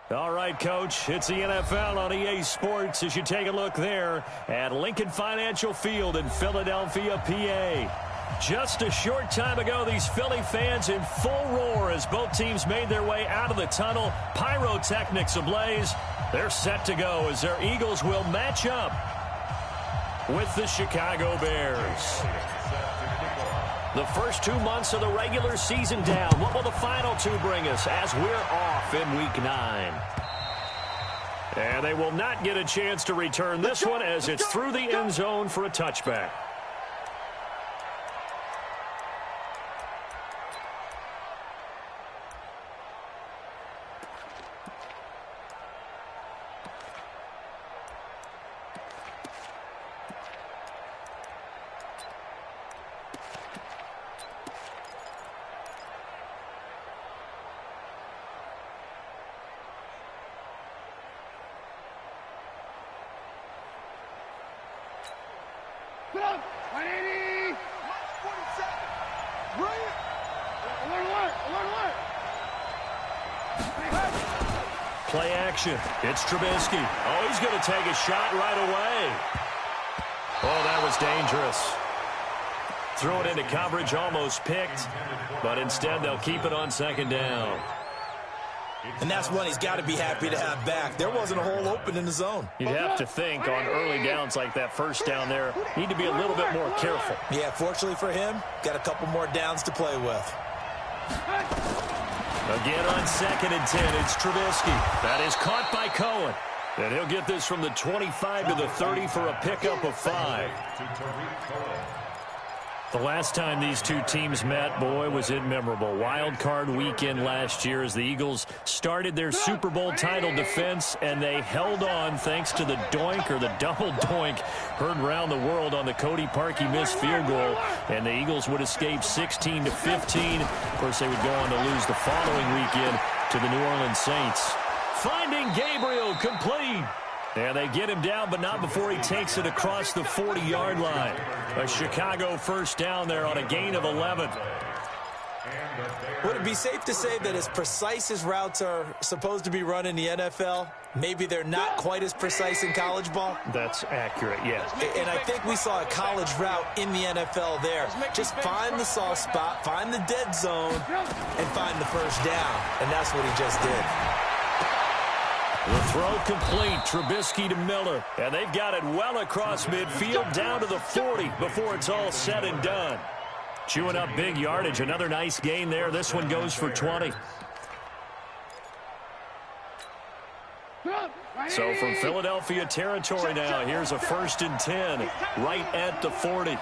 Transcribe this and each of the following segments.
All right, Coach, it's the NFL on EA Sports as you take a look there at Lincoln Financial Field in Philadelphia, PA. Just a short time ago, these Philly fans in full roar as both teams made their way out of the tunnel. Pyrotechnics ablaze. They're set to go as their Eagles will match up with the Chicago Bears. The first 2 months of the regular season down. What will the final two bring us as we're off in Week 9? And they will not get a chance to return this one as it's through the end zone for a touchback. Play action. It's Trubisky. Oh, he's going to take a shot right away. Oh, that was dangerous. Throw it into coverage, almost picked. But instead, they'll keep it on second down. And that's one he's got to be happy to have back. There wasn't a hole open in the zone. You'd have to think on early downs like that first down there, need to be a little bit more careful. Yeah, fortunately for him, got a couple more downs to play with. Again on 2nd and 10, it's Trubisky. That is caught by Cohen. And he'll get this from the 25 to the 30 for a pickup of 5. The last time these two teams met, boy, was it memorable. Wild card weekend last year as the Eagles started their Super Bowl title defense, and they held on thanks to the doink or the double doink heard around the world on the Cody Parkey missed field goal, and the Eagles would escape 16-15. Of course, they would go on to lose the following weekend to the New Orleans Saints. Finding Gabriel complete. And they get him down, but not before he takes it across the 40-yard line. A Chicago first down there on a gain of 11. Would it be safe to say that as precise as routes are supposed to be run in the NFL, maybe they're not quite as precise in college ball? That's accurate, yes. And I think we saw a college route in the NFL there. Just find the soft spot, find the dead zone, and find the first down. And that's what he just did. The throw complete. Trubisky to Miller. And they've got it well across midfield down to the 40 before it's all said and done. Chewing up big yardage. Another nice gain there. This one goes for 20. So from Philadelphia territory now, here's a 1st and 10 right at the 40.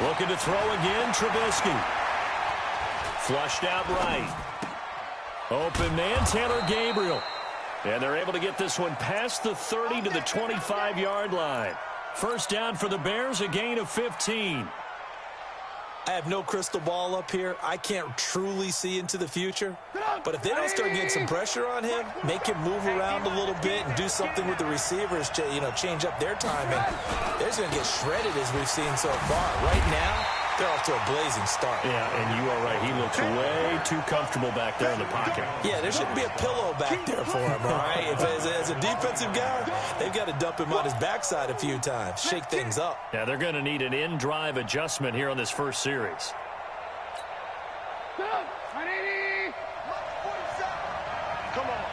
Looking to throw again, Trubisky. Flushed out right. Open man, Taylor Gabriel. And they're able to get this one past the 30 to the 25-yard line. First down for the Bears, a gain of 15. I have no crystal ball up here. I can't truly see into the future. But if they don't start getting some pressure on him, make him move around a little bit and do something with the receivers to, change up their timing, they're going to get shredded as we've seen so far. Right now, they're off to a blazing start. Yeah, and you are right. He looks way too comfortable back there in the pocket. Yeah, there shouldn't be a pillow back there for him, all right? As a defensive guy, they've got to dump him on his backside a few times, shake things up. Yeah, they're going to need an in-drive adjustment here on this first series. Come on.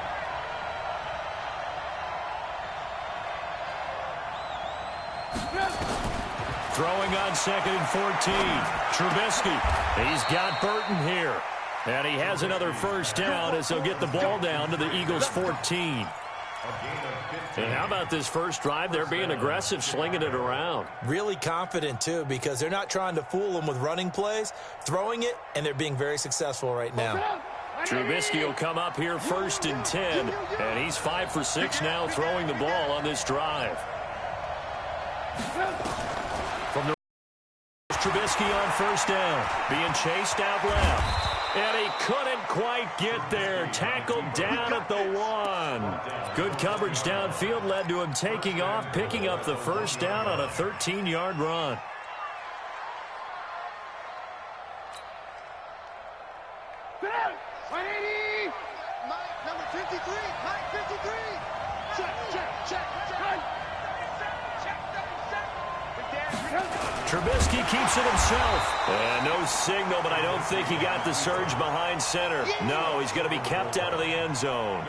Throwing on 2nd and 14. Trubisky. He's got Burton here. And he has another first down as they'll get the ball down to the Eagles' 14. And how about this first drive? They're being aggressive, slinging it around. Really confident, too, because they're not trying to fool them with running plays, throwing it, and they're being very successful right now. Trubisky will come up here 1st and 10. And he's 5 for 6 now throwing the ball on this drive. From the Trubisky on first down, being chased out left. And he couldn't quite get there. Tackled down at the 1. Good coverage downfield led to him taking off, picking up the first down on a 13-yard run. 53. Mike 53. Check. Trubisky keeps it himself. And no signal, but I don't think he got the surge behind center. No, he's going to be kept out of the end zone.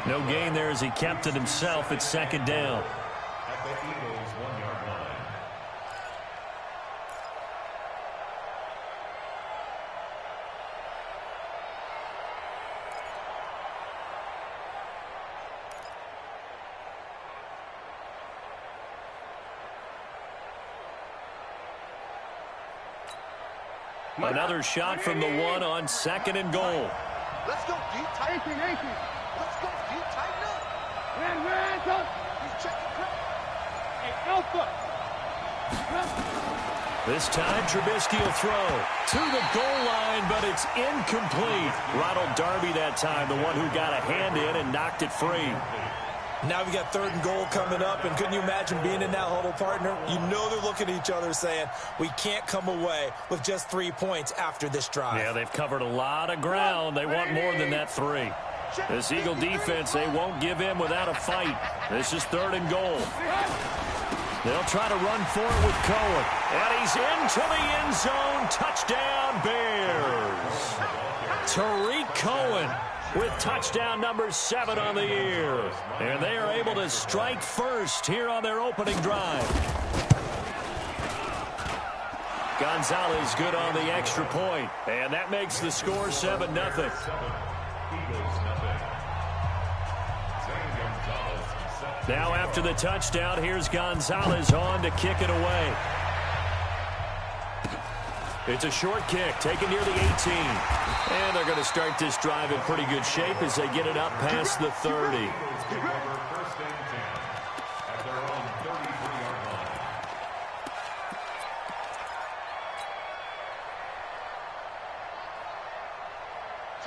No gain there as he kept it himself. It's second down. At the Eagles' 1-yard line. Another shot from the one on second and goal. Let's go, D. Tighten. Let's go, D. Tighten up. He's checking crap. Hey, Alpha. This time, Trubisky will throw to the goal line, but it's incomplete. Ronald Darby that time, the one who got a hand in and knocked it free. Now we got third and goal coming up, and couldn't you imagine being in that huddle, partner? You know they're looking at each other saying, we can't come away with just 3 points after this drive. Yeah, they've covered a lot of ground. They want more than that 3. This Eagle defense, they won't give in without a fight. This is third and goal. They'll try to run for it with Cohen. And he's into the end zone. Touchdown, Bears. Tariq Cohen with touchdown number 7 on the year. And they are able to strike first here on their opening drive. Gonzalez good on the extra point. And that makes the score 7-0. Now after the touchdown, here's Gonzalez on to kick it away. It's a short kick, taken near the 18. And they're going to start this drive in pretty good shape as they get it up past the 30.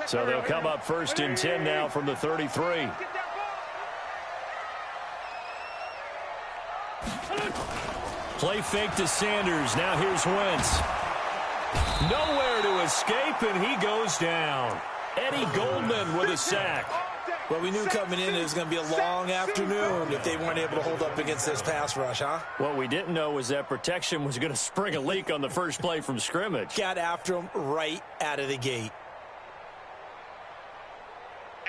So they'll come up first and 10 now from the 33. Play fake to Sanders. Now here's Wentz. Nowhere to escape, and he goes down. Eddie Goldman with a sack. Well, we knew coming in it was going to be a long afternoon if they weren't able to hold up against this pass rush, huh? What we didn't know was that protection was going to spring a leak on the first play from scrimmage. Got after him right out of the gate.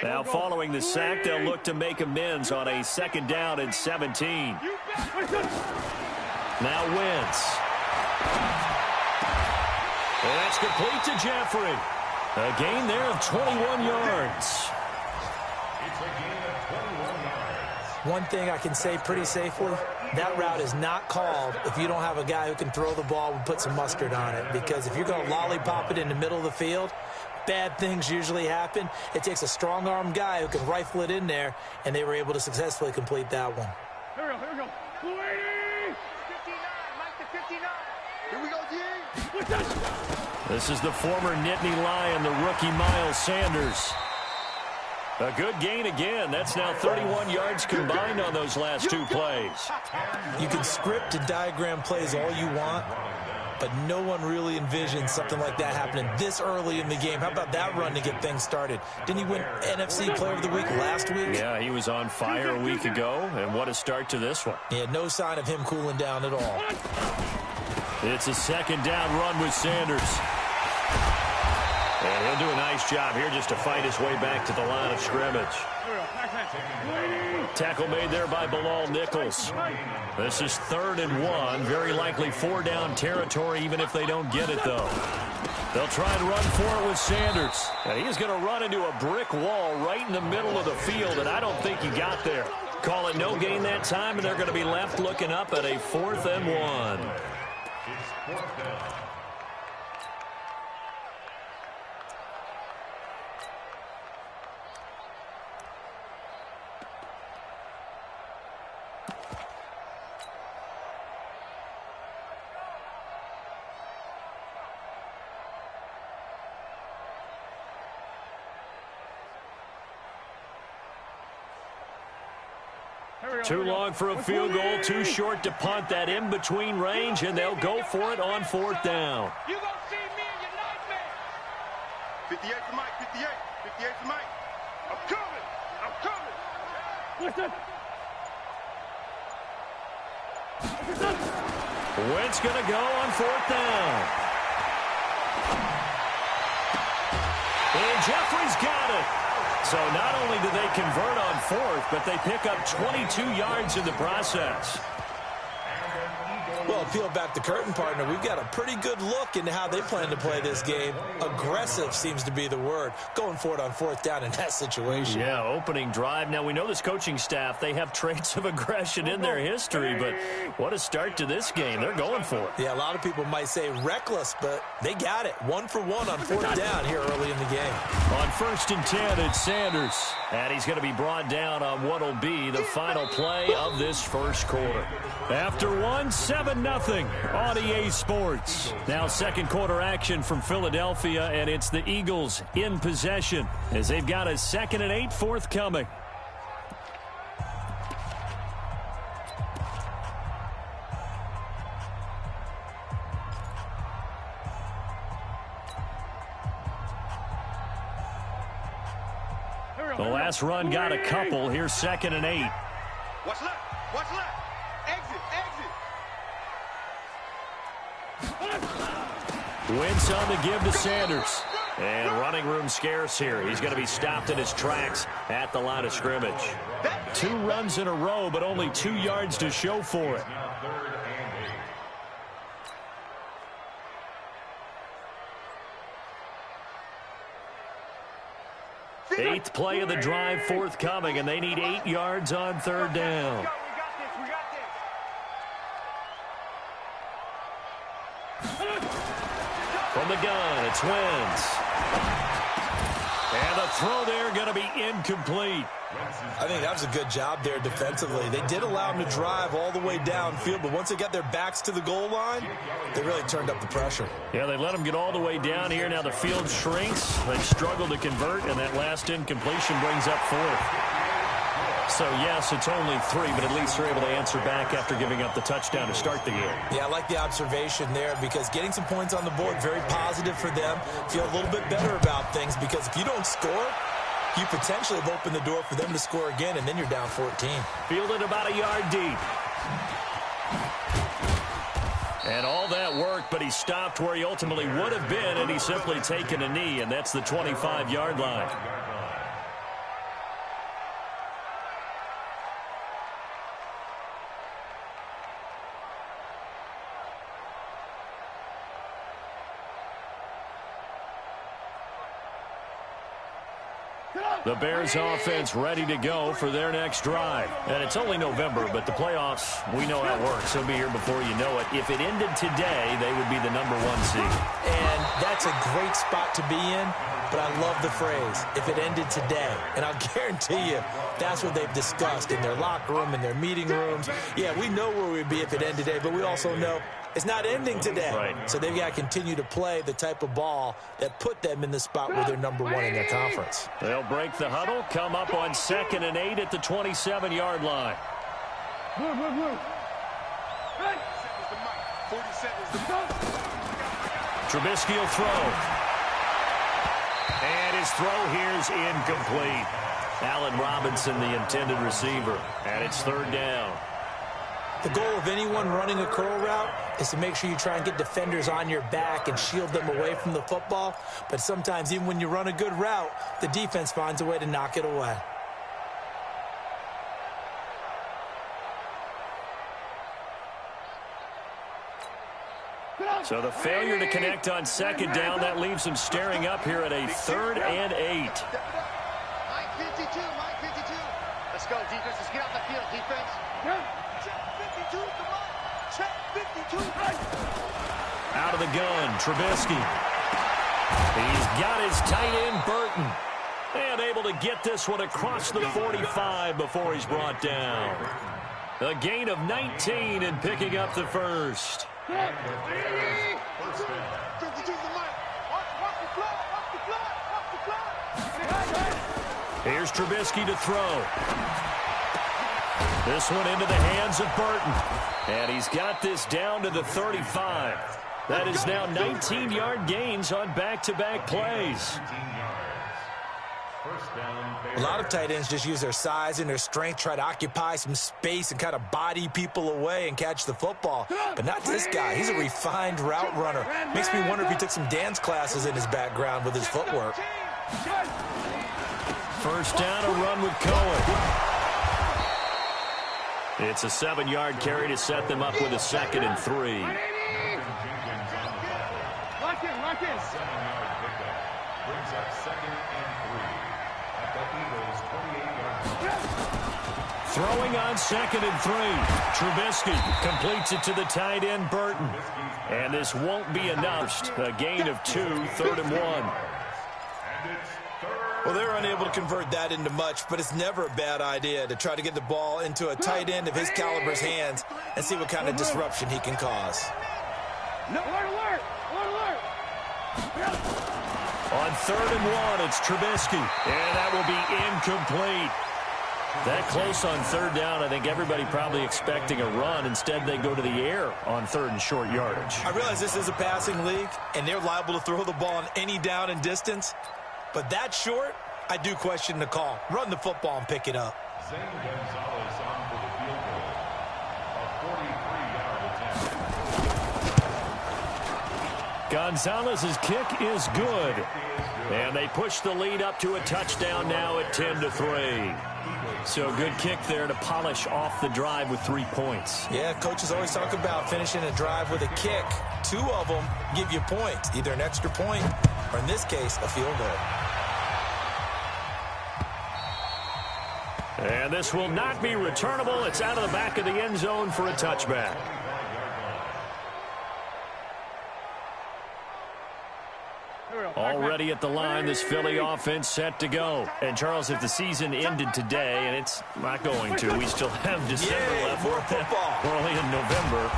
Now following the sack, they'll look to make amends on a second down and 17. Now Wentz. And that's complete to Jeffrey. A gain there of 21 yards. It's a gain of 21 yards. One thing I can say pretty safely, that route is not called if you don't have a guy who can throw the ball and put some mustard on it. Because if you're going to lollipop it in the middle of the field, bad things usually happen. It takes a strong-armed guy who can rifle it in there, and they were able to successfully complete that one. Here we go. 59, Mike to 59. Here we go, D. This is the former Nittany Lion, the rookie Miles Sanders. A good gain again. That's now 31 yards combined on those last 2 plays. You can script and diagram plays all you want, but no one really envisioned something like that happening this early in the game. How about that run to get things started? Didn't he win NFC Player of the Week last week? Yeah, he was on fire a week ago, and what a start to this one. Yeah, no sign of him cooling down at all. It's a second down run with Sanders. And he'll do a nice job here just to fight his way back to the line of scrimmage. Tackle made there by Bilal Nichols. This is 3rd and 1. Very likely 4-down territory even if they don't get it, though. They'll try and run for it with Sanders. And he's going to run into a brick wall right in the middle of the field, and I don't think he got there. Call it no gain that time, and they're going to be left looking up at a 4th and 1. It's 4th down. Too long for a field goal, too short to punt. That in-between range, and they'll go for it on 4th down. You gonna see me in your nightmare. 58 to Mike, 58 to Mike. I'm Wentz going to go on 4th down. And Jeffrey's got it. So not only do they convert on 4th, but they pick up 22 yards in the process. Well, peel back the curtain, partner. We've got a pretty good look into how they plan to play this game. Aggressive seems to be the word. Going for it on 4th down in that situation. Yeah, opening drive. Now, we know this coaching staff, they have traits of aggression in their history, but what a start to this game. They're going for it. Yeah, a lot of people might say reckless, but they got it. 1 for 1 on 4th down here early in the game. On 1st and 10, it's Sanders. And he's going to be brought down on what will be the final play of this first quarter. After 7-0 on EA Sports. Now 2nd quarter action from Philadelphia, and it's the Eagles in possession as they've got a 2nd and 8 forthcoming. The last run got a couple. Here's 2nd and 8. Watch left. Watch left. Exit. Wentz on the give to Sanders. And running room scarce here. He's going to be stopped in his tracks at the line of scrimmage. 2 runs in a row, but only 2 yards to show for it. Eighth play of the drive forthcoming, and they need 8 yards on 3rd down. From the gun, it's Wentz. And the throw there going to be incomplete. I think that was a good job there defensively. They did allow them to drive all the way downfield, but once they got their backs to the goal line, they really turned up the pressure. Yeah, they let them get all the way down here. Now the field shrinks. They've struggled to convert, and that last incompletion brings up 4th. So, yes, it's only 3, but at least they're able to answer back after giving up the touchdown to start the game. Yeah, I like the observation there because getting some points on the board, very positive for them. Feel a little bit better about things because if you don't score, you potentially have opened the door for them to score again, and then you're down 14. Fielded about a yard deep. And all that worked, but he stopped where he ultimately would have been, and he's simply taken a knee, and that's the 25-yard line. The Bears offense ready to go for their next drive. And it's only November, but the playoffs, we know how it works. They'll be here before you know it. If it ended today, they would be the #1 seed. And that's a great spot to be in, but I love the phrase, if it ended today. And I'll guarantee you, that's what they've discussed in their locker room, in their meeting rooms. Yeah, we know where we'd be if it ended today, but we also know it's not ending today. Right. So they've got to continue to play the type of ball that put them in the spot where they're #1 in their conference. They'll break the huddle, come up on 2nd and 8 at the 27-yard line. Trubisky will throw. And his throw here is incomplete. Allen Robinson, the intended receiver. And it's 3rd down. The goal of anyone running a curl route is to make sure you try and get defenders on your back and shield them away from the football. But sometimes even when you run a good route, the defense finds a way to knock it away. So the failure to connect on 2nd down, that leaves them staring up here at a 3rd and 8. Mike 52. Let's go, defense. Let's get out the field, defense. Check 52, come on. Check 52. Out of the gun, Trubisky. He's got his tight end, Burton. And able to get this one across the 45 before he's brought down. A gain of 19 and picking up the first. Here's Trubisky to throw. This one into the hands of Burton. And he's got this down to the 35. That is now 19-yard gains on back-to-back plays. A lot of tight ends just use their size and their strength, try to occupy some space and kind of body people away and catch the football. But not this guy. He's a refined route runner. Makes me wonder if he took some dance classes in his background with his footwork. First down, a run with Cohen. It's a 7-yard carry to set them up with a 2nd and 3. Lock in. 7-yard pickup. Brings up 2nd and 3. At the Eagles' 28-yard line. Throwing on 2nd and 3. Trubisky completes it to the tight end, Burton. And this won't be enough. A gain of 2, 3rd and 1. Well, they're unable to convert that into much, but it's never a bad idea to try to get the ball into a tight end of his caliber's hands and see what kind of disruption he can cause. Alert! On 3rd and 1, it's Trubisky. And that will be incomplete. That close on 3rd down, I think everybody probably expecting a run. Instead, they go to the air on 3rd and short yardage. I realize this is a passing league, and they're liable to throw the ball on any down and distance. But that short, I do question the call. Run the football and pick it up. Zane Gonzalez on for the field goal. A 43-yard attempt. Gonzalez's kick is good. And they push the lead up to a touchdown now at 10-3. So good kick there to polish off the drive with 3 points. Yeah, coaches always talk about finishing a drive with a kick. 2 of them give you points, either an extra point or, in this case, a field goal. And this will not be returnable. It's out of the back of the end zone for a touchback. Already at the line, this Philly offense set to go. And, Charles, if the season ended today, and it's not going to, we still have December left. More football. We're only in November.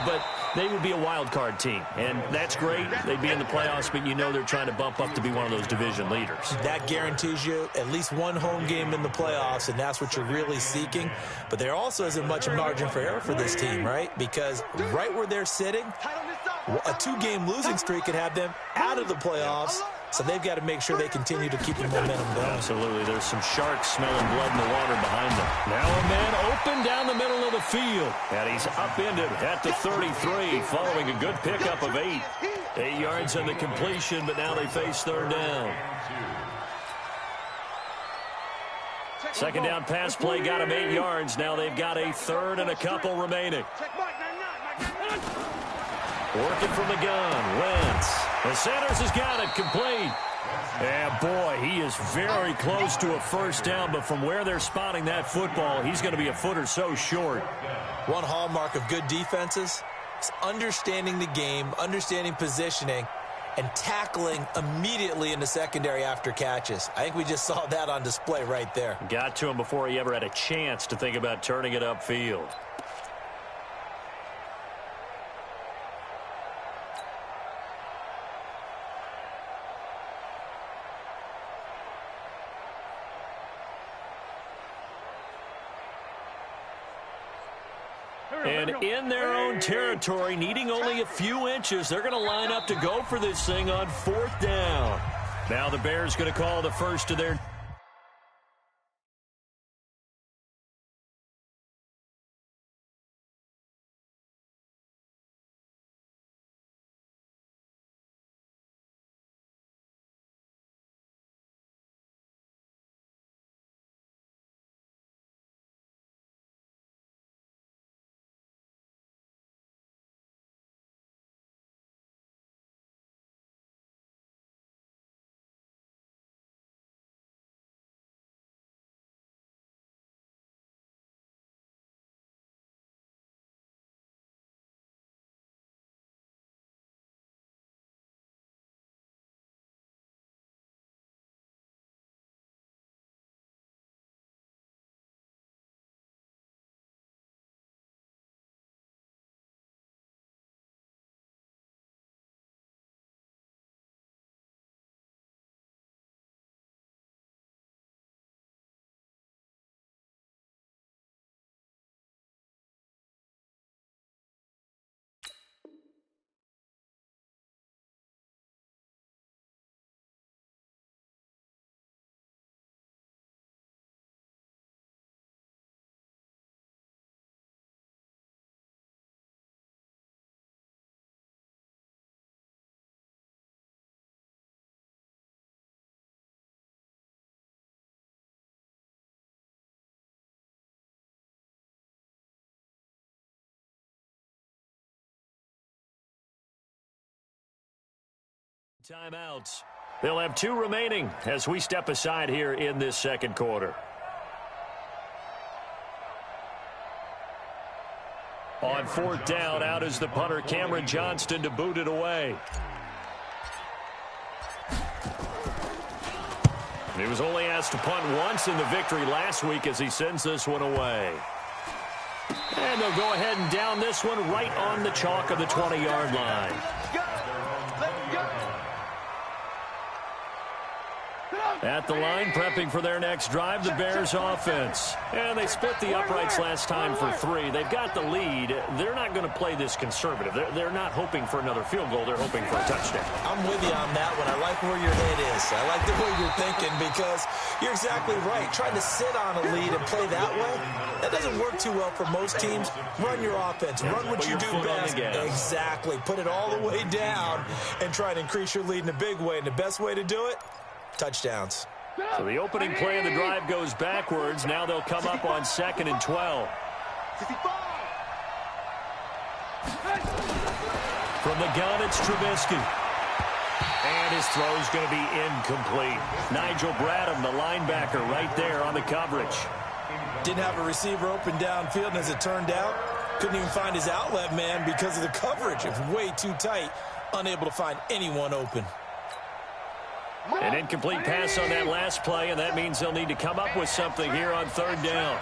But they would be a wild card team. And that's great. They'd be in the playoffs, but you know they're trying to bump up to be one of those division leaders. That guarantees you at least one home game in the playoffs, and that's what you're really seeking. But there also isn't much margin for error for this team, right? Because right where they're sitting, a 2-game losing streak could have them out of the playoffs, so they've got to make sure they continue to keep the momentum going. Absolutely. There's some sharks smelling blood in the water behind them. Now a man open down the middle of the field, and he's upended at the 33 following a good pickup of 8. 8 yards on the completion, but now they face 3rd down. 2nd down pass play got him 8 yards. Now they've got a 3rd and a couple remaining. Working from the gun, Wentz. And Sanders has got it complete. And, boy, he is very close to a 1st down, but from where they're spotting that football, he's going to be a foot or so short. One hallmark of good defenses is understanding the game, understanding positioning, and tackling immediately in the secondary after catches. I think we just saw that on display right there. Got to him before he ever had a chance to think about turning it upfield. And in their own territory, needing only a few inches, they're going to line up to go for this thing on 4th down. Now the Bears going to call the first of their Timeouts. They'll have 2 remaining as we step aside here in this second quarter. On 4th down, out is the punter, Cameron Johnston, to boot it away. He was only asked to punt once in the victory last week as he sends this one away. And they'll go ahead and down this one right on the chalk of the 20-yard line. At the line, prepping for their next drive, the Bears offense. And they split the uprights last time for 3. They've got the lead. They're not going to play this conservative. They're not hoping for another field goal. They're hoping for a touchdown. I'm with you on that one. I like where your head is. I like the way you're thinking because you're exactly right. Trying to sit on a lead and play that way, that doesn't work too well for most teams. Run your offense. Run what you do best. Exactly. Put it all the way down and try to increase your lead in a big way. And the best way to do it, touchdowns. So the opening play of the drive goes backwards. Now they'll come up on 2nd and 12. From the gun, it's Trubisky. And his throw's going to be incomplete. Nigel Bradham, the linebacker, right there on the coverage. Didn't have a receiver open downfield, and as it turned out, couldn't even find his outlet man because of the coverage. It was way too tight, unable to find anyone open. An incomplete pass on that last play, and that means they'll need to come up with something here on 3rd down.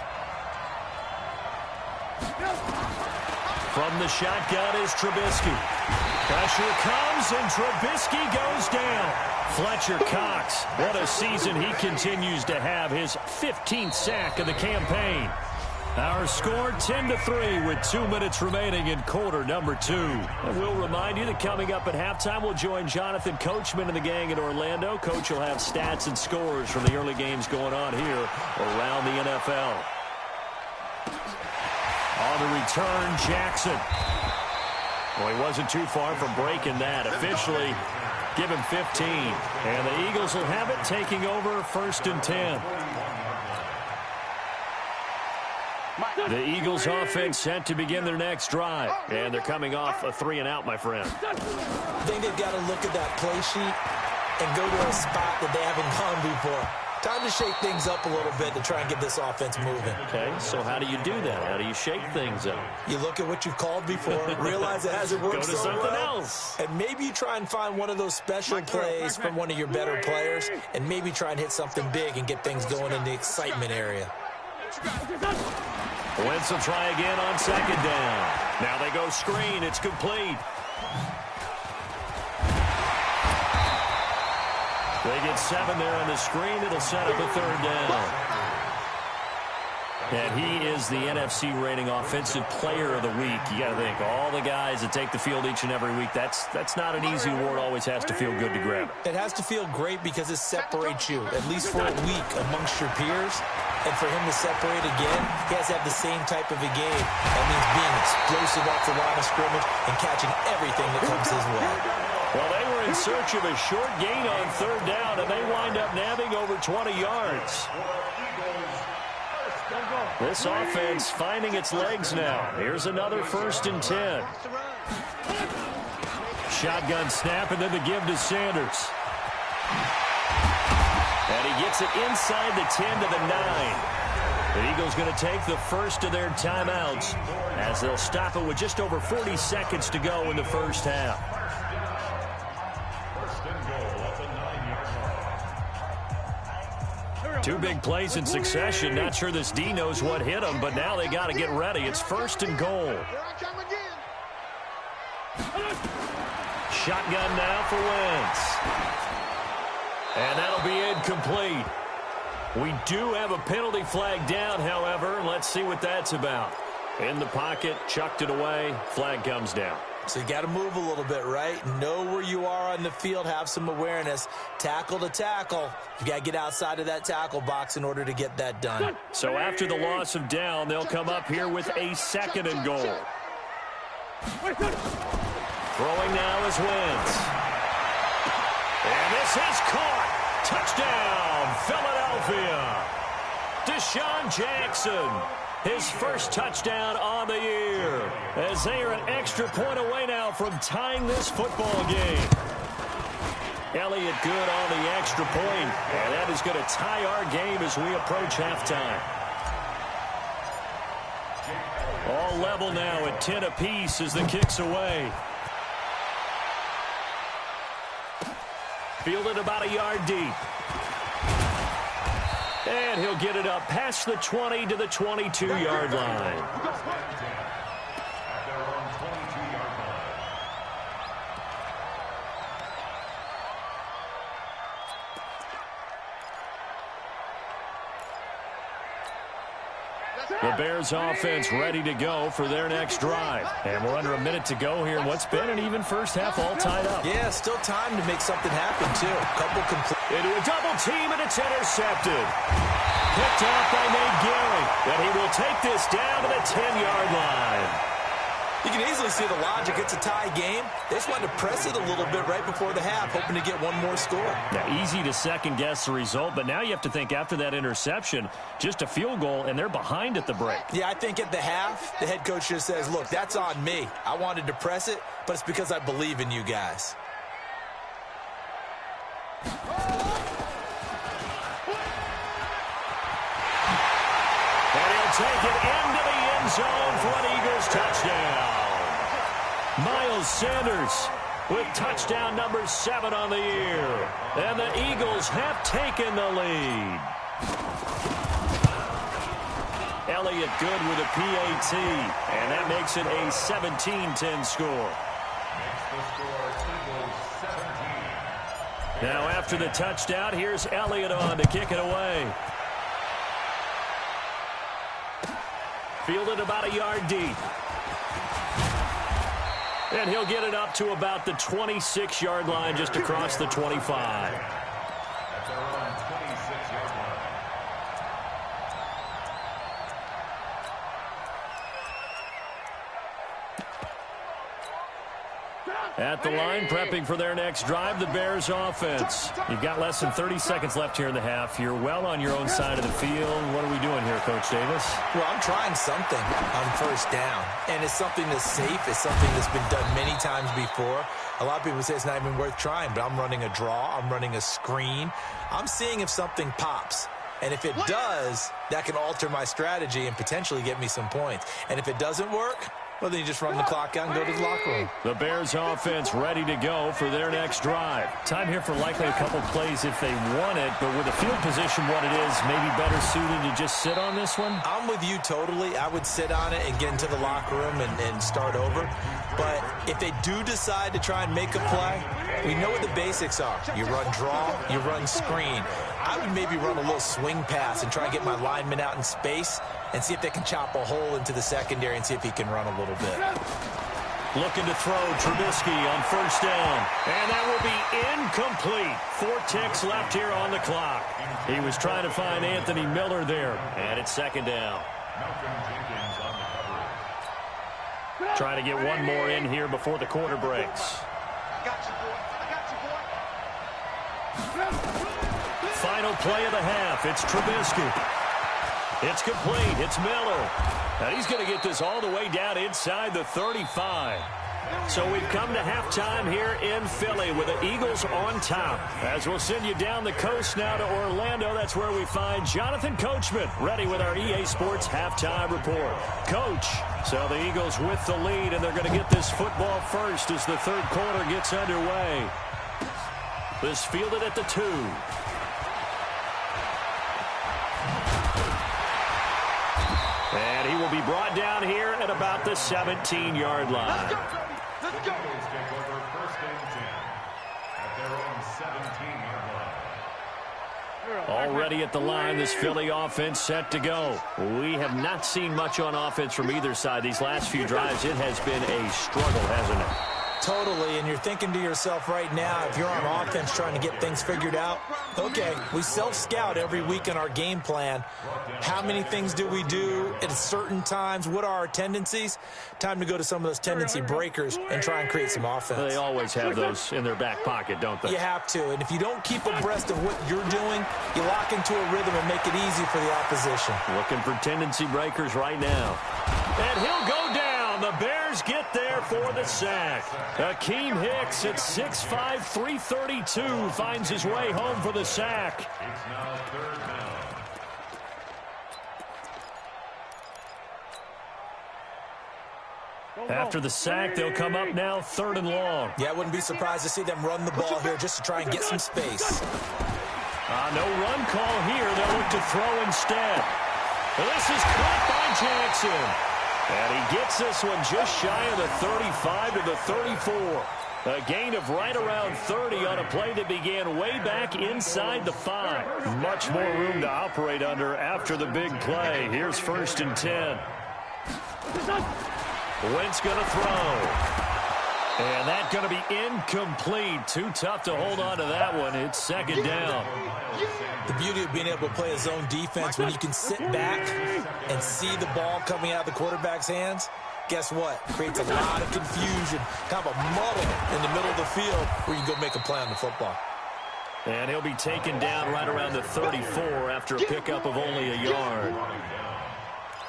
From the shotgun is Trubisky. Pressure comes, and Trubisky goes down. Fletcher Cox, what a season he continues to have, his 15th sack of the campaign. Our score 10-3 with 2 minutes remaining in quarter number 2. And we'll remind you that coming up at halftime, we'll join Jonathan Coachman and the gang in Orlando. Coach will have stats and scores from the early games going on here around the NFL. On the return, Jackson. Well, he wasn't too far from breaking that. Officially, give him 15. And the Eagles will have it, taking over 1st and 10. The Eagles offense set to begin their next drive. And they're coming off a 3-and-out, my friend. I think they've got to look at that play sheet and go to a spot that they haven't gone before. Time to shake things up a little bit to try and get this offense moving. Okay, so how do you do that? How do you shake things up? You look at what you've called before, realize it hasn't worked so well. Go to something else. And maybe you try and find one of those special plays from one of your better players, and maybe try and hit something big and get things going in the excitement area. Wentz will try again on 2nd down. Now they go screen. It's complete. They get 7 there on the screen. It'll set up a 3rd down. And he is the NFC rating offensive player of the week. You got to think, all the guys that take the field each and every week, that's not an easy award. Always has to feel good to grab it. It has to feel great because it separates you, at least for a week, amongst your peers. And for him to separate again, he has to have the same type of a game. That means being explosive off the line of scrimmage and catching everything that comes his way. Well, they were in search of a short gain on 3rd down, and they wind up nabbing over 20 yards. This offense finding its legs now. Here's another 1st and 10. Shotgun snap, and then the give to Sanders. And he gets it inside the 10 to the 9. The Eagles going to take the first of their timeouts as they'll stop it with just over 40 seconds to go in the first half. Two big plays in succession. Not sure this D knows what hit him, but now they got to get ready. It's 1st and goal. Shotgun now for Wentz. And that'll be incomplete. We do have a penalty flag down, however. Let's see what that's about. In the pocket, chucked it away. Flag comes down. So you got to move a little bit, right? Know where you are on the field. Have some awareness. Tackle to tackle. You got to get outside of that tackle box in order to get that done. So after the loss of down, they'll come up here with a 2nd and goal. Throwing now is Wentz. And this is caught. Touchdown, Philadelphia. Deshaun Jackson. His first touchdown on the year, as they are an extra point away now from tying this football game. Elliott good on the extra point, and that is going to tie our game as we approach halftime. All level now at 10 apiece as the kick's away. Fielded about a yard deep. And he'll get it up past the 20 to the 22-yard line. The Bears offense ready to go for their next drive. And we're under a minute to go here in what's been an even first half, all tied up. Yeah, still time to make something happen, too. Couple complete. Into a double team, and it's intercepted. Picked off by Nate Gehring. And he will take this down to the 10-yard line. You can easily see the logic. It's a tie game. They just wanted to press it a little bit right before the half, hoping to get one more score. Yeah, easy to second-guess the result, but now you have to think after that interception, just a field goal, and they're behind at the break. Yeah, I think at the half, the head coach just says, look, that's on me. I wanted to press it, but it's because I believe in you guys. And he'll take it into the end zone for an Eagles touchdown. Miles Sanders with touchdown number 7 on the year. And the Eagles have taken the lead. Elliott good with a PAT. And that makes it a 17-10 score. Now after the touchdown, here's Elliott on to kick it away. Fielded about a yard deep. And he'll get it up to about the 26-yard line, just across the 25. That's around 26-yard line. At the line, prepping for their next drive, the Bears offense. You've got less than 30 seconds left here in the half. You're well on your own side of the field. What are we doing here, Coach Davis? Well, I'm trying something on first down, and it's something that's safe. It's something that's been done many times before. A lot of people say it's not even worth trying, but I'm running a draw. I'm running a screen. I'm seeing if something pops. And if it does, that can alter my strategy and potentially get me some points. And if it doesn't work, well, then you just run the clock out and go to the locker room. The Bears offense ready to go for their next drive. Time here for likely a couple plays if they want it, but with the field position what it is, maybe better suited to just sit on this one? I'm with you totally. I would sit on it and get into the locker room and start over. But if they do decide to try and make a play, we know what the basics are. You run draw, you run screen. I would maybe run a little swing pass and try and get my lineman out in space and see if they can chop a hole into the secondary and see if he can run a little bit. Looking to throw Trubisky on first down. And that will be incomplete. 4 ticks left here on the clock. He was trying to find Anthony Miller there. And it's second down. Trying to get one more in here before the quarter breaks. I got you, boy. I got you, boy. Final play of the half. It's Trubisky. It's complete. It's Miller. And he's going to get this all the way down inside the 35. So we've come to halftime here in Philly with the Eagles on top. As we'll send you down the coast now to Orlando, that's where we find Jonathan Coachman ready with our EA Sports halftime report. Coach, so the Eagles with the lead, and they're going to get this football first as the third quarter gets underway. This fielded at the 2. And he will be brought down here at about the 17-yard line. The Eagles take over first and 10 at their own 17-yard line. Already at the line, this Philly offense set to go. We have not seen much on offense from either side. These last few drives, it has been a struggle, hasn't it? Totally, and you're thinking to yourself right now, if you're on offense trying to get things figured out, okay, we self-scout every week in our game plan. How many things do we do at certain times? What are our tendencies? Time to go to some of those tendency breakers and try and create some offense. They always have those in their back pocket, don't they? You have to, and if you don't keep abreast of what you're doing, you lock into a rhythm and make it easy for the opposition. Looking for tendency breakers right now. And he'll go down And the Bears get there for the sack. Akeem Hicks at 6'5", 332 finds his way home for the sack. It's now third down. After the sack, they'll come up now 3rd and long. Yeah, I wouldn't be surprised to see them run the ball here just to try and get some space. No run call here. They'll look to throw instead. This is caught by Jackson. And he gets this one just shy of the 35 to the 34. A gain of right around 30 on a play that began way back inside the 5. Much more room to operate under after the big play. Here's 1st and 10. Wentz going to throw. And that's going to be incomplete. Too tough to hold on to that one. It's 2nd down. The beauty of being able to play a zone defense when you can sit back and see the ball coming out of the quarterback's hands, guess what? Creates a lot of confusion, kind of a muddle in the middle of the field where you can go make a play on the football. And he'll be taken down right around the 34 after a pickup of only a yard.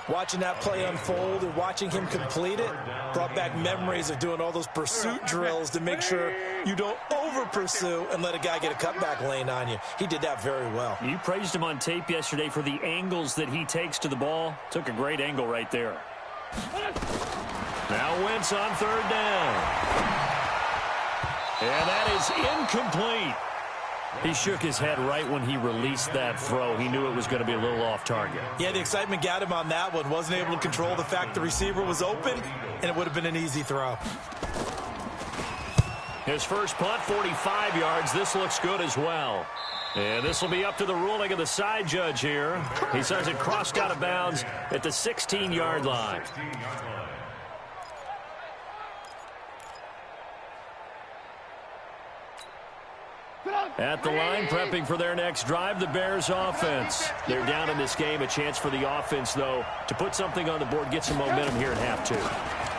Watching that play unfold and watching him complete it brought back memories of doing all those pursuit drills to make sure you don't over-pursue and let a guy get a cutback lane on you. He did that very well. You praised him on tape yesterday for the angles that he takes to the ball. Took a great angle right there. Now Wentz on 3rd down. And that is incomplete. He shook his head right when he released that throw. He knew it was going to be a little off target. Yeah, the excitement got him on that one. Wasn't able to control the fact the receiver was open, and it would have been an easy throw. His first punt, 45 yards. This looks good as well. And this will be up to the ruling of the side judge here. He says it crossed out of bounds at the 16-yard line. At the line, prepping for their next drive, the Bears offense. They're down in this game. A chance for the offense, though, to put something on the board, get some momentum here at half 2.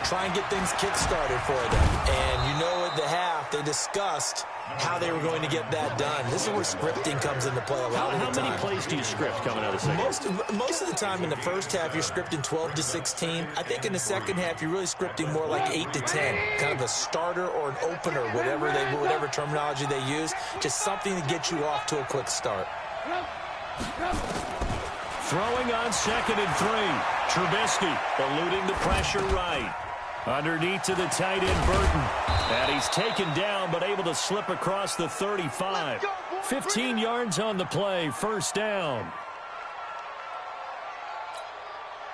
Try and get things kick-started for them. And you know at the half, they discussed how they were going to get that done. This is where scripting comes into play a lot of the time. How many plays do you script coming out of the second? Most of the time in the first half, you're scripting 12 to 16. I think in the second half, you're really scripting more like 8 to 10. Kind of a starter or an opener, whatever terminology they use. Just something to get you off to a quick start. Throwing on 2nd and 3. Trubisky eluding the pressure right. Underneath to the tight end, Burton. And he's taken down, but able to slip across the 35. 15 yards on the play, 1st down.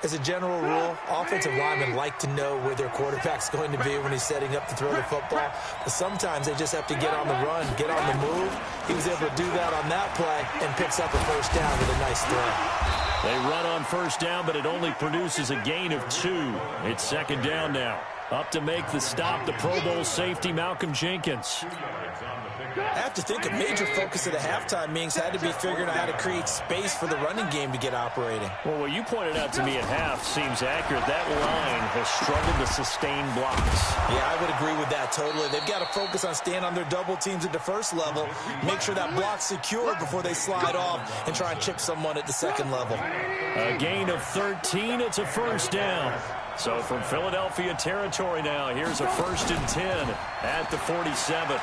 As a general rule, offensive linemen like to know where their quarterback's going to be when he's setting up to throw the football. But sometimes they just have to get on the run, get on the move. He was able to do that on that play and picks up a 1st down with a nice throw. They run on 1st down, but it only produces a gain of 2. It's 2nd down now. Up to make the stop, the Pro Bowl safety, Malcolm Jenkins. I have to think a major focus of the halftime meetings had to be figuring out how to create space for the running game to get operating. Well, what you pointed out to me at half seems accurate. That line has struggled to sustain blocks. Yeah, I would agree with that totally. They've got to focus on staying on their double teams at the first level, make sure that block's secure before they slide off and try and chip someone at the second level. A gain of 13. It's a 1st down. So from Philadelphia territory now, here's a 1st and 10 at the 47.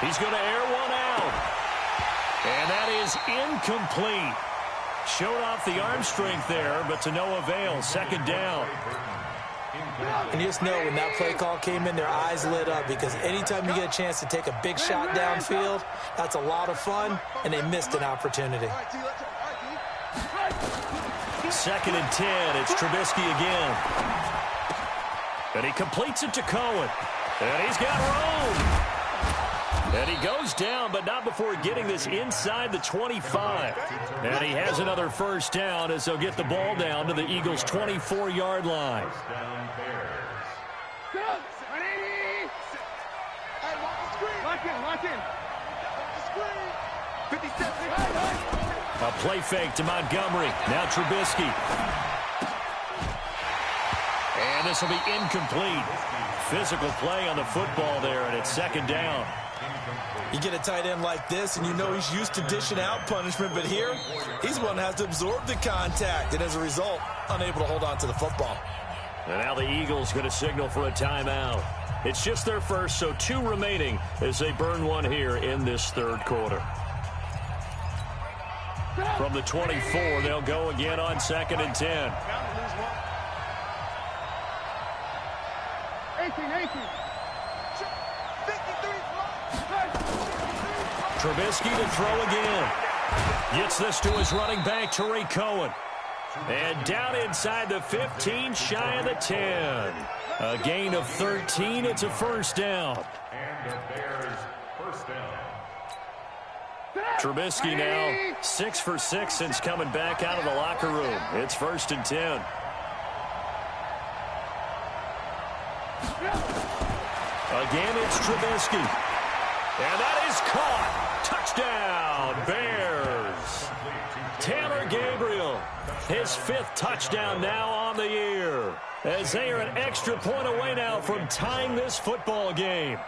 He's going to air one out. And that is incomplete. Showed off the arm strength there, but to no avail. 2nd down. And you just know when that play call came in, their eyes lit up because anytime you get a chance to take a big shot downfield, that's a lot of fun, and they missed an opportunity. 2nd and 10. It's Trubisky again. And he completes it to Cohen. And he's got room. And he goes down, but not before getting this inside the 25. And he has another 1st down as they'll get the ball down to the Eagles' 24-yard line. A play fake to Montgomery. Now Trubisky. And this will be incomplete. Physical play on the football there, and it's 2nd down. You get a tight end like this, and you know he's used to dishing out punishment, but here, he's the one that has to absorb the contact, and as a result, unable to hold on to the football. And now the Eagles going to signal for a timeout. It's just their first, so 2 remaining as they burn one here in this third quarter. From the 24, they'll go again on 2nd and 10. 18. Trubisky to throw again. Gets this to his running back, Tariq Cohen. And down inside the 15, shy of the 10. A gain of 13. It's a first down. And the Bears first down. Trubisky now 6 for 6 since coming back out of the locker room. It's 1st and 10. Again, it's Trubisky. And that is caught. Touchdown, Bears. Taylor Gabriel, his 5th touchdown now on the year, as they are an extra point away now from tying this football game.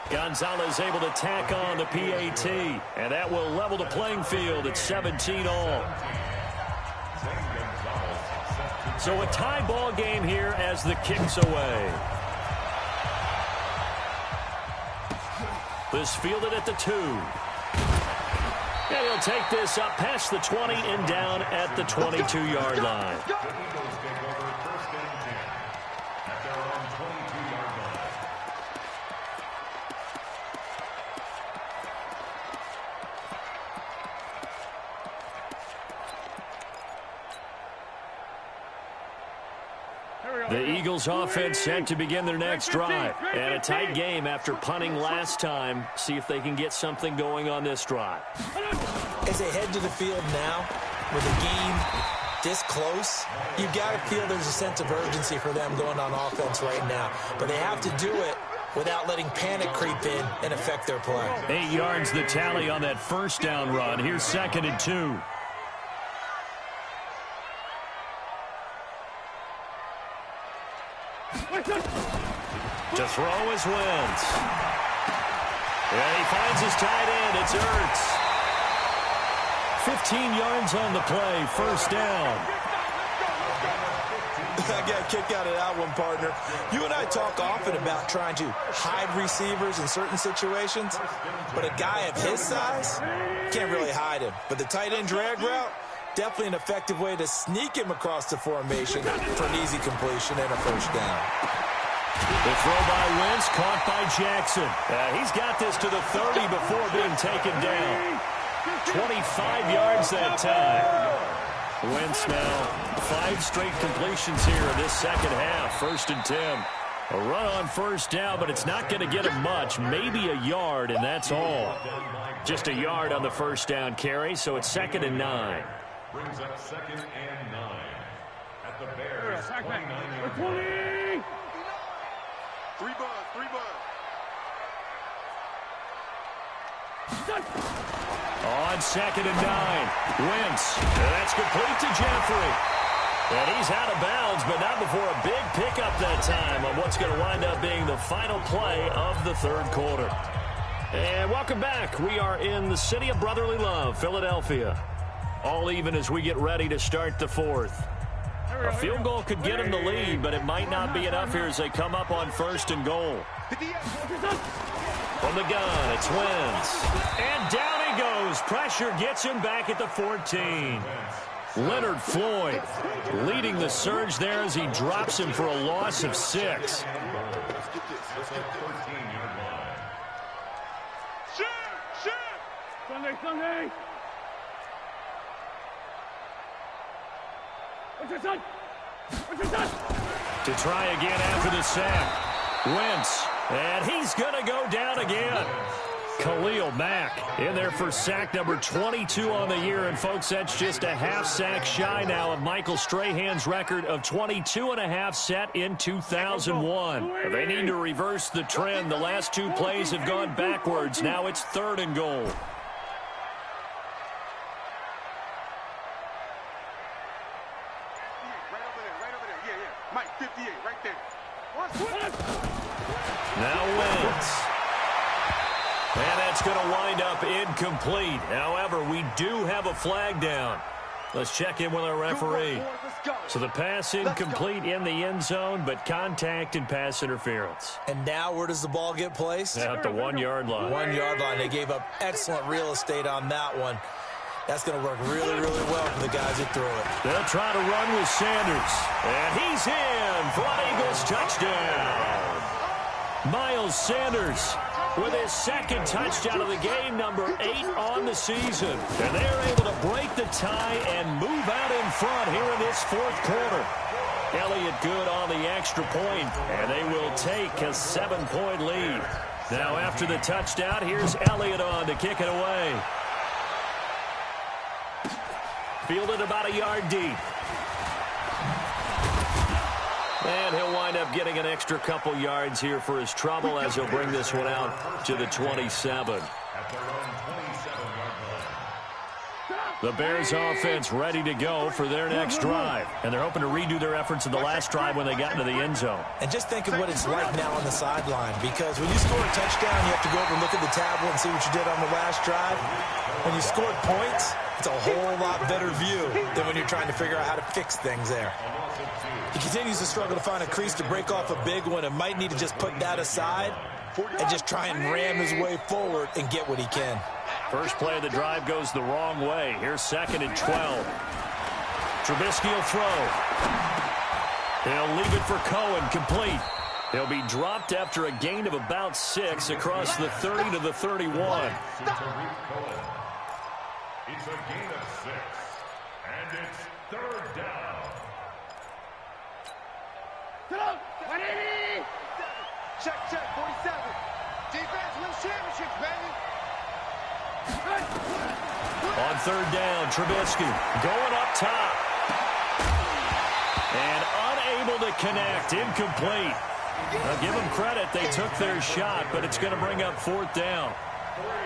Gonzalez able to tack on the PAT, and that will level the playing field at 17 all. So a tie ball game here as the kick's away. This fielded at the 2. And he'll take this up past the 20 and down at the 22-yard line. The Eagles offense set to begin their next drive. And a tight game after punting last time. See if they can get something going on this drive. As they head to the field now, with the game this close, you've got to feel there's a sense of urgency for them going on offense right now. But they have to do it without letting panic creep in and affect their play. 8 yards the tally on that first down run. Here's 2nd and 2. To throw is Wentz. And he finds his tight end. It's Ertz. 15 yards on the play. First down. I got a kick out of that one, partner. You and I talk often about trying to hide receivers in certain situations, but a guy of his size can't really hide him. But the tight end drag route, definitely an effective way to sneak him across the formation for an easy completion and a first down. The throw by Wentz, caught by Jackson. He's got this to the 30 before being taken down. 25 yards that time. Wentz now 5 straight completions here in this second half. 1st and 10. A run on first down, but it's not going to get him much. Maybe a yard, and that's all. Just a yard on the first down carry, so it's 2nd and 9. Brings up 2nd and 9. At the Bears, 29-yard line. 20! 3 bucks. On 2nd and 9, Wentz. That's complete to Jeffrey. And he's out of bounds, but not before a big pickup that time on what's going to wind up being the final play of the third quarter. And welcome back. We are in the city of brotherly love, Philadelphia. All even as we get ready to start the fourth. A field goal could get them the lead, but it might not be enough here as they come up on 1st and goal. From the gun, it's Wentz. And down he goes. Pressure gets him back at the 14. Leonard Floyd leading the surge there as he drops him for a loss of 6. Sunday. To try again after the sack. Wentz. And he's going to go down again. Khalil Mack in there for sack number 22 on the year. And, folks, that's just a half sack shy now of Michael Strahan's record of 22.5 set in 2001. They need to reverse the trend. The last 2 plays have gone backwards. Now it's 3rd and goal. Mike, 58, right there. Now Wentz. And that's going to wind up incomplete. However, we do have a flag down. Let's check in with our referee. So the pass incomplete in the end zone, but contact and pass interference. And now where does the ball get placed? At the 1-yard line. 1-yard line. They gave up excellent real estate on that one. That's going to work really, really well for the guys who threw it. They'll try to run with Sanders. And he's in for an Eagles touchdown. Miles Sanders with his second touchdown of the game, number 8 on the season. And they're able to break the tie and move out in front here in this fourth quarter. Elliott good on the extra point, and they will take a 7-point lead. Now after the touchdown, here's Elliott on to kick it away. Fielded about a yard deep. And he'll wind up getting an extra couple yards here for his trouble as he'll bring this one out to the 27. The Bears offense ready to go for their next drive. And they're hoping to redo their efforts in the last drive when they got into the end zone. And just think of what it's like now on the sideline, because when you score a touchdown, you have to go over and look at the tablet and see what you did on the last drive. When you scored points, it's a whole lot better view than when you're trying to figure out how to fix things there. He continues to struggle to find a crease to break off a big one and might need to just put that aside and just try and ram his way forward and get what he can. First play of the drive goes the wrong way. Here's 2nd and 12. Trubisky will throw. He'll leave it for Cohen, complete. He'll be dropped after a gain of about 6 across the 30 to the 31. It's a gain of 6, and it's 3rd down. Check, 47. Defense wins championships, baby. On 3rd down, Trubisky going up top. And unable to connect, incomplete. Now give them credit, they took their shot, but it's going to bring up 4th down.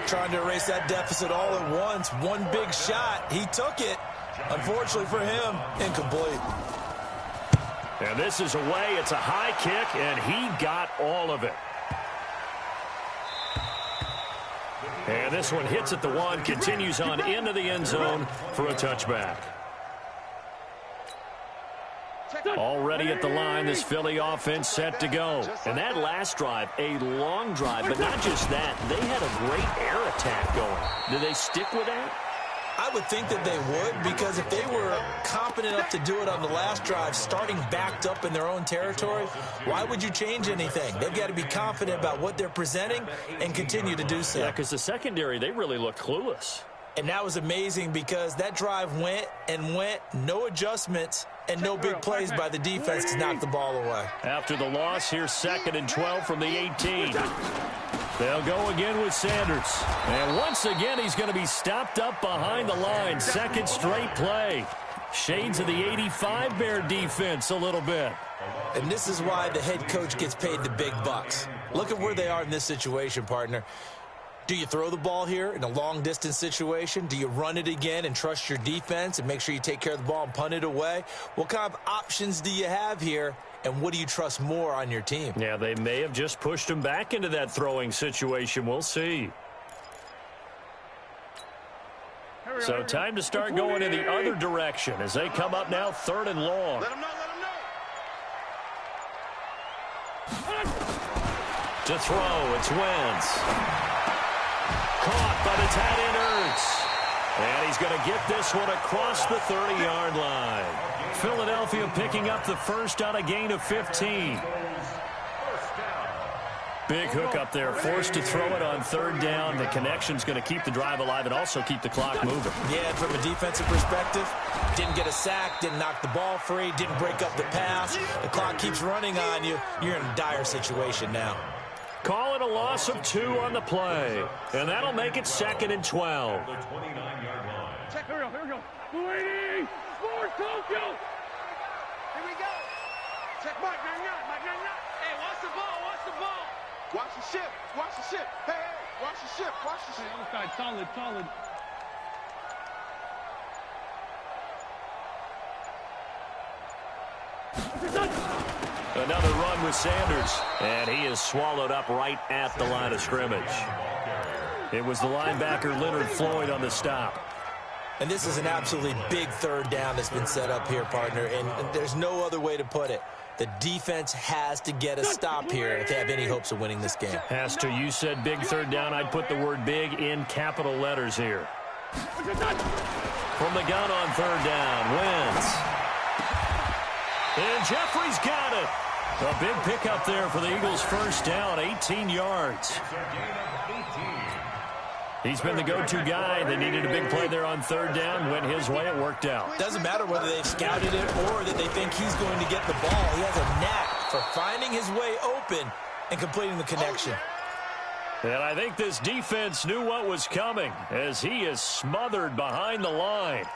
Trying to erase that deficit all at once. One big shot. He took it. Unfortunately for him, incomplete. And this is away. It's a high kick, and he got all of it. And this one hits at the 1, continues on into the end zone for a touchback. Already at the line, this Philly offense set to go. And that last drive, a long drive, but not just that. They had a great air attack going. Do they stick with that? I would think that they would, because if they were competent enough to do it on the last drive, starting backed up in their own territory, why would you change anything? They've got to be confident about what they're presenting and continue to do so. Yeah, because the secondary, they really looked clueless. And that was amazing because that drive went and went, no adjustments, and no big plays by the defense to knock the ball away. After the loss, here's 2nd and 12 from the 18. They'll go again with Sanders. And once again, he's going to be stopped up behind the line. 2nd straight play. Shades of the 85 Bear defense a little bit. And this is why the head coach gets paid the big bucks. Look at where they are in this situation, partner. Do you throw the ball here in a long-distance situation? Do you run it again and trust your defense and make sure you take care of the ball and punt it away? What kind of options do you have here, and what do you trust more on your team? Yeah, they may have just pushed him back into that throwing situation. We'll see. So time to start going in the other direction as they come up now 3rd and long. Let him know, To throw, it's Wentz. Caught by the tight end Ertz. And he's going to get this one across the 30-yard line. Philadelphia picking up the first on a gain of 15. Big hook up there, forced to throw it on 3rd down. The connection's going to keep the drive alive and also keep the clock moving. Yeah, from a defensive perspective, didn't get a sack, didn't knock the ball free, didn't break up the pass. The clock keeps running on you. You're in a dire situation now. Call it a loss of 2 on the play. And that'll make it 2nd and 12. Check, here we go. 280. Score, Tokyo. Here we go. Check, Mike 99. Hey, watch the ball. Watch the ship. Hey, watch the ship. Okay, solid. Another run with Sanders, and he is swallowed up right at the line of scrimmage. It was the linebacker Leonard Floyd on the stop. And this is an absolutely big third down that's been set up here, partner, and there's no other way to put it. The defense has to get a stop here if they have any hopes of winning this game. Has to. You said big third down. I'd put the word big in capital letters here. From the gun on third down, Wentz. And Jeffrey's got it. A big pickup there for the Eagles' first down, 18 yards. He's been the go-to guy. They needed a big play there on third down. Went his way. It worked out. Doesn't matter whether they've scouted it or that they think he's going to get the ball. He has a knack for finding his way open and completing the connection. And I think this defense knew what was coming as he is smothered behind the line.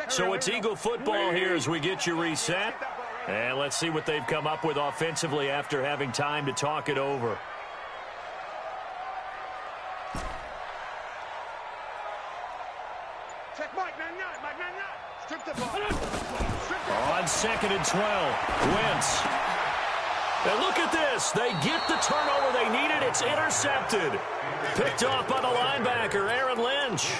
So it's Eagle football here as we get you reset. And let's see what they've come up with offensively after having time to talk it over. Check Mike 99, Mike 99. Strip the ball. On 2nd and 12, Wentz. And look at this. They get the turnover they needed. It's intercepted. Picked off by the linebacker, Aaron Lynch.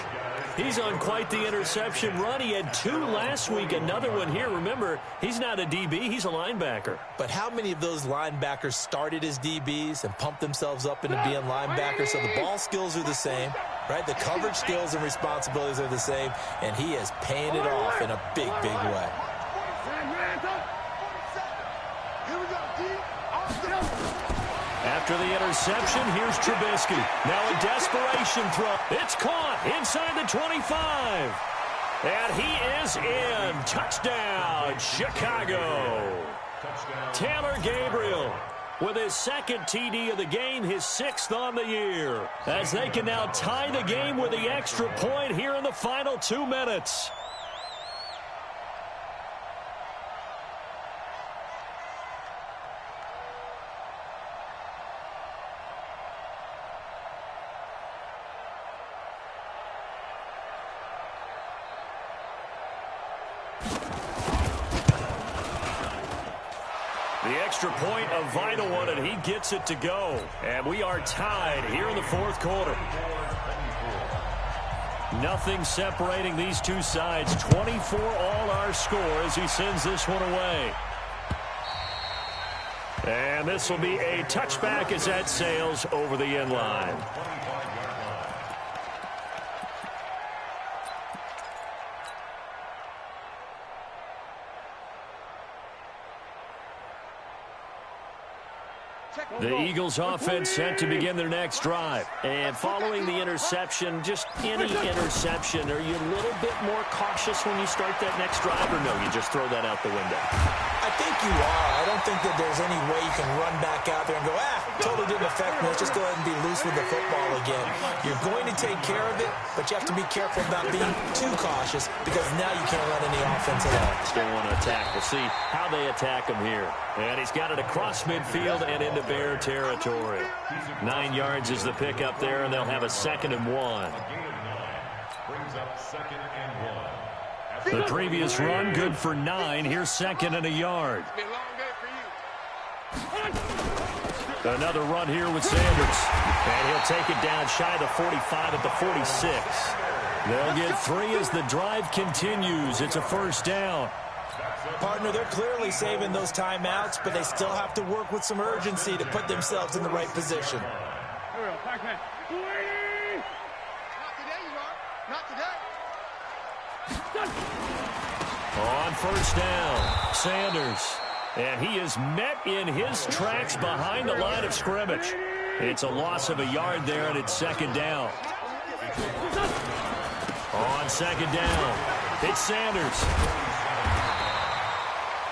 He's on quite the interception run. He had 2 last week, another one here. Remember, he's not a DB, he's a linebacker. But how many of those linebackers started as DBs and pumped themselves up into being linebackers? So the ball skills are the same, right? The coverage skills and responsibilities are the same, and he has paid it off in a big, big way. After the interception, here's Trubisky. Now a desperation throw. It's caught inside the 25. And he is in. Touchdown, Chicago. Taylor Gabriel with his 2nd TD of the game, his 6th on the year. As they can now tie the game with the extra point here in the final 2 minutes. The extra point, a vital one, and he gets it to go. And we are tied here in the 4th quarter. Nothing separating these two sides. 24 all our score as he sends this one away. And this will be a touchback as that sails over the end line. The Eagles offense set to begin their next drive. And following the interception, just any interception, are you a little bit more cautious when you start that next drive, or no, you just throw that out the window? I think you are. I don't think that there's any way you can run back out there and go, totally didn't affect me. Let's just go ahead and be loose with the football again. You're going to take care of it, but you have to be careful about being too cautious because now you can't run any offense at all. Still want to attack. We'll see how they attack him here. And he's got it across midfield and into Bear territory. 9 yards is the pickup there, and they'll have a 2nd and 1. Brings up 2nd and 1. The previous run, good for 9. Here's 2nd and a yard. Another run here with Sanders. And he'll take it down shy of the 45 at the 46. They'll get 3 as the drive continues. It's a 1st down. Partner, they're clearly saving those timeouts, but they still have to work with some urgency to put themselves in the right position. Not today, you are. Not today. On 1st down, Sanders. And he is met in his tracks behind the line of scrimmage. It's a loss of a yard there, and it's 2nd down. On 2nd down, it's Sanders.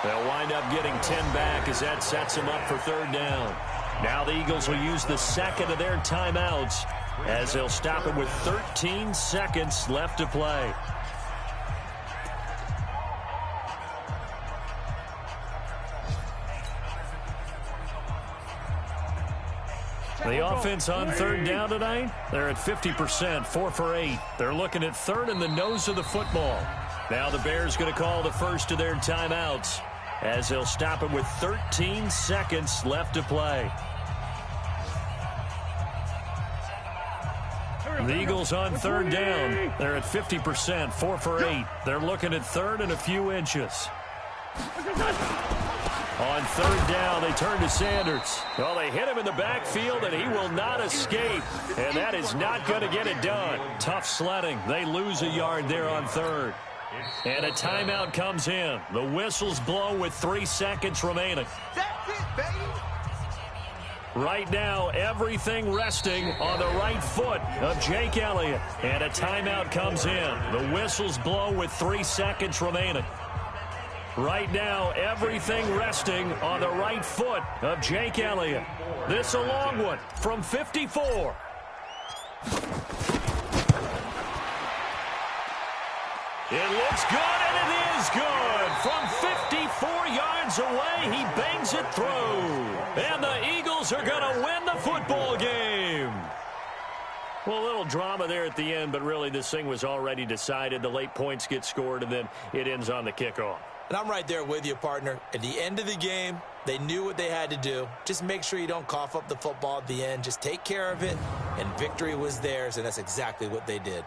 They'll wind up getting 10 back as that sets them up for 3rd down. Now the Eagles will use the 2nd of their timeouts as they'll stop it with 13 seconds left to play. The offense on 3rd down tonight, they're at 50%, 4 for 8. They're looking at 3rd in the nose of the football. Now the Bears going to call the first of their timeouts as they'll stop it with 13 seconds left to play. The Eagles on third down. They're at 50%, 4 for 8. They're looking at third and a few inches. On third down, they turn to Sanders. Well, they hit him in the backfield, and he will not escape. And that is not going to get it done. Tough sledding. They lose a yard there on third. And a timeout comes in. The whistles blow with 3 seconds remaining. That's it, baby. Right now, everything resting on the right foot of Jake Elliott. And a timeout comes in. The whistles blow with 3 seconds remaining. Right now, everything resting on the right foot of Jake Elliott. This a long one from 54. It looks good, and it is good. From 54 yards away, he bangs it through. And the Eagles are going to win the football game. Well, a little drama there at the end, but really this thing was already decided. The late points get scored, and then it ends on the kickoff. And I'm right there with you, partner. At the end of the game, they knew what they had to do. Just make sure you don't cough up the football at the end. Just take care of it, and victory was theirs, and that's exactly what they did.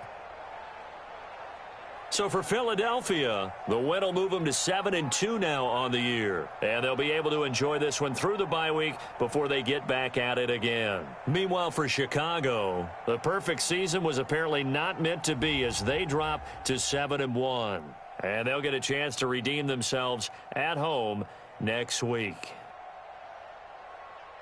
So for Philadelphia, the win will move them to 7-2 now on the year. And they'll be able to enjoy this one through the bye week before they get back at it again. Meanwhile, for Chicago, the perfect season was apparently not meant to be as they drop to 7-1. And they'll get a chance to redeem themselves at home next week.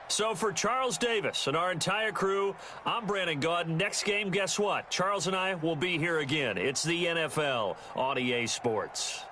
So for Charles Davis and our entire crew, I'm Brandon Gaudin. Next game, guess what? Charles and I will be here again. It's the NFL on EA Sports.